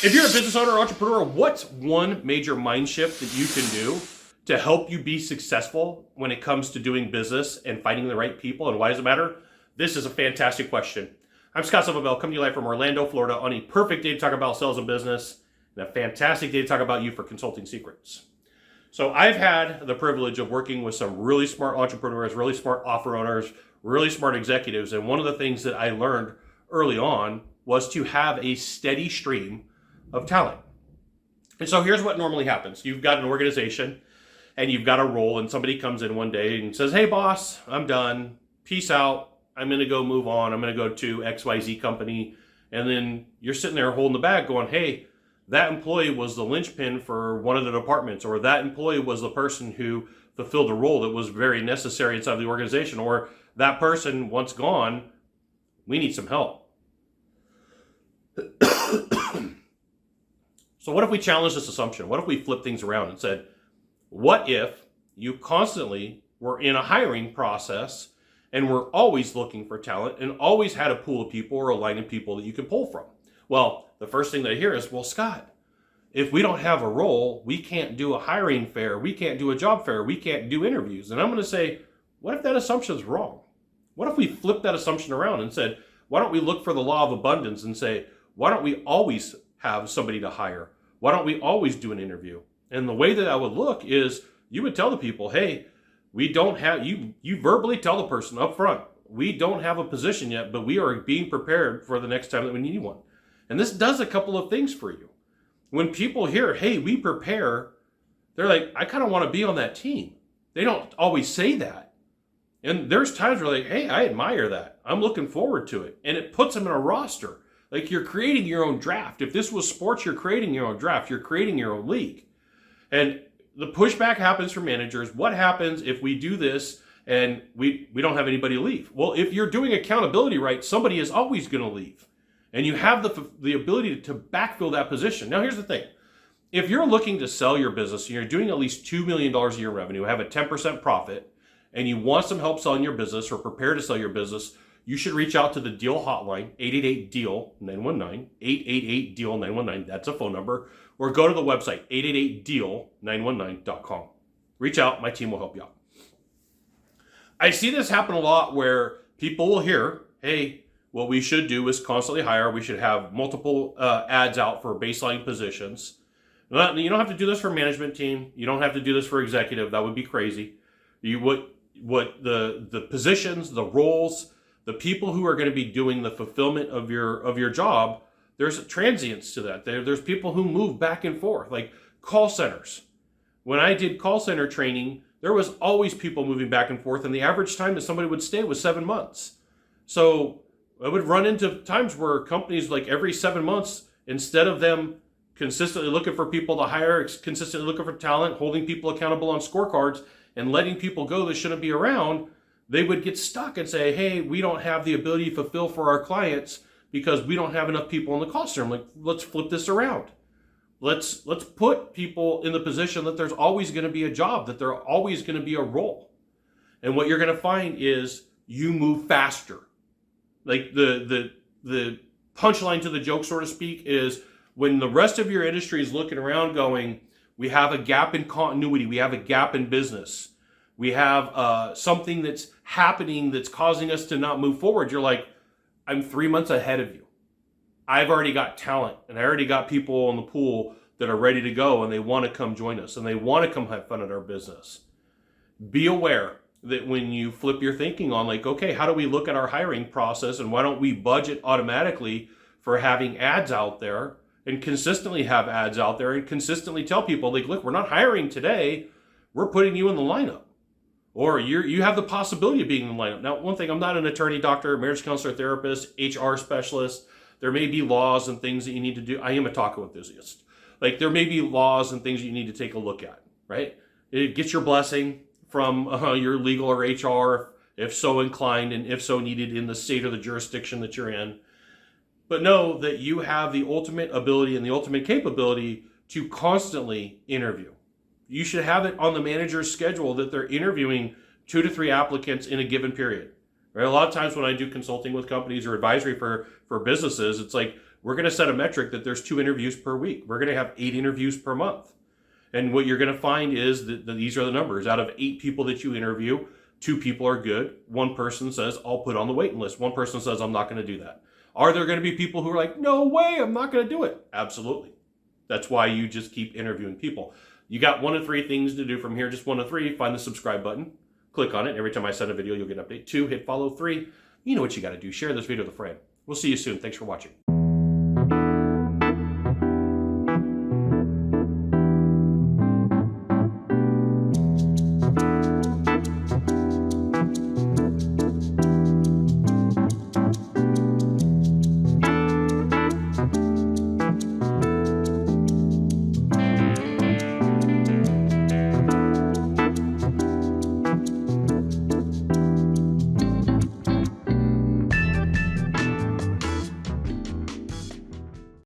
If you're a business owner or entrepreneur, what's one major mind shift that you can do to help you be successful when it comes to doing business and finding the right people, and why does it matter? This is a fantastic question. I'm Scott Sylvan, coming to you live from Orlando, Florida, on a perfect day to talk about sales and business, and a fantastic day to talk about you for consulting secrets. So I've had the privilege of working with some really smart entrepreneurs, really smart offer owners, really smart executives, and one of the things that I learned early on was to have a steady stream of talent. And so here's what normally happens. You've got an organization and you've got a role, and somebody comes in one day and says, "Hey boss, I'm done. Peace out. I'm going to go move on. I'm going to go to XYZ company." And then you're sitting there holding the bag going, "Hey, that employee was the linchpin for one of the departments," or "that employee was the person who fulfilled a role that was very necessary inside the organization," or "that person, once gone, we need some help." So what if we challenge this assumption? What if we flip things around and said, what if you constantly were in a hiring process and were always looking for talent and always had a pool of people or a line of people that you could pull from? Well, the first thing that I hear is, "Well, Scott, if we don't have a role, we can't do a hiring fair, we can't do a job fair, we can't do interviews." And I'm going to say, what if that assumption is wrong? What if we flip that assumption around and said, why don't we look for the law of abundance and say, why don't we always have somebody to hire? Why don't we always do an interview? And the way that I would look is, you would tell the people, "Hey, we don't have," you verbally tell the person up front, "We don't have a position yet, but we are being prepared for the next time that we need one." And this does a couple of things for you. When people hear, "Hey, we prepare," they're like, "I kind of want to be on that team." They don't always say that. And there's times where like, "Hey, I admire that. I'm looking forward to it." And it puts them in a roster. Like, you're creating your own draft. If this was sports, you're creating your own draft. You're creating your own league. And the pushback happens from managers. What happens if we do this and we don't have anybody leave? Well, if you're doing accountability right, somebody is always going to leave. And you have the ability to backfill that position. Now, here's the thing. If you're looking to sell your business and you're doing at least $2 million a year in revenue, have a 10% profit, and you want some help selling your business or prepare to sell your business, you should reach out to the Deal Hotline, 888-DEAL-919, 888-DEAL-919. That's a phone number. Or go to the website, 888-DEAL-919.com. Reach out. My team will help you out. I see this happen a lot where people will hear, "Hey, what we should do is constantly hire. We should have multiple ads out for baseline positions." Well, you don't have to do this for management team. You don't have to do this for executive. That would be crazy. What the positions, the roles, the people who are going to be doing the fulfillment of your job, there's transients to that. There's people who move back and forth, like call centers. When I did call center training, there was always people moving back and forth, and the average time that somebody would stay was 7 months. So I would run into times where companies, like every 7 months, instead of them consistently looking for people to hire, consistently looking for talent, holding people accountable on scorecards, and letting people go that shouldn't be around, they would get stuck and say, "Hey, we don't have the ability to fulfill for our clients because we don't have enough people in the call center." I'm like, let's flip this around. Let's put people in the position that there's always going to be a job, that there's always going to be a role. And what you're going to find is you move faster. Like the punchline to the joke, so to speak, is when the rest of your industry is looking around going, "We have a gap in continuity. We have a gap in business. We have something that's happening that's causing us to not move forward." You're like, "I'm 3 months ahead of you. I've already got talent, and I already got people in the pool that are ready to go, and they want to come join us, and they want to come have fun at our business." Be aware that when you flip your thinking on like, okay, how do we look at our hiring process, and why don't we budget automatically for having ads out there and consistently have ads out there and consistently tell people, like, "Look, we're not hiring today. We're putting you in the lineup." Or you have the possibility of being in the lineup. Now, one thing, I'm not an attorney, doctor, marriage counselor, therapist, HR specialist. There may be laws and things that you need to do. I am a taco enthusiast. Like, there may be laws and things you need to take a look at, right? Get your blessing from your legal or HR, if so inclined and if so needed in the state or the jurisdiction that you're in. But know that you have the ultimate ability and the ultimate capability to constantly interview. You should have it on the manager's schedule that they're interviewing 2 to 3 applicants in a given period. Right? A lot of times when I do consulting with companies or advisory for businesses, it's like we're going to set a metric that there's 2 interviews per week. We're going to have 8 interviews per month. And what you're going to find is that these are the numbers. Out of 8 people that you interview, 2 people are good. 1 person says, I'll put on the waiting list. 1 person says, I'm not going to do that. Are there going to be people who are like, no way, I'm not going to do it? Absolutely. That's why you just keep interviewing people. You got 1 of 3 things to do from here, just 1 of 3. Find the subscribe button, click on it. Every time I send a video, you'll get an update. 2, hit follow. 3, you know what you got to do. Share this video with a friend. We'll see you soon. Thanks for watching.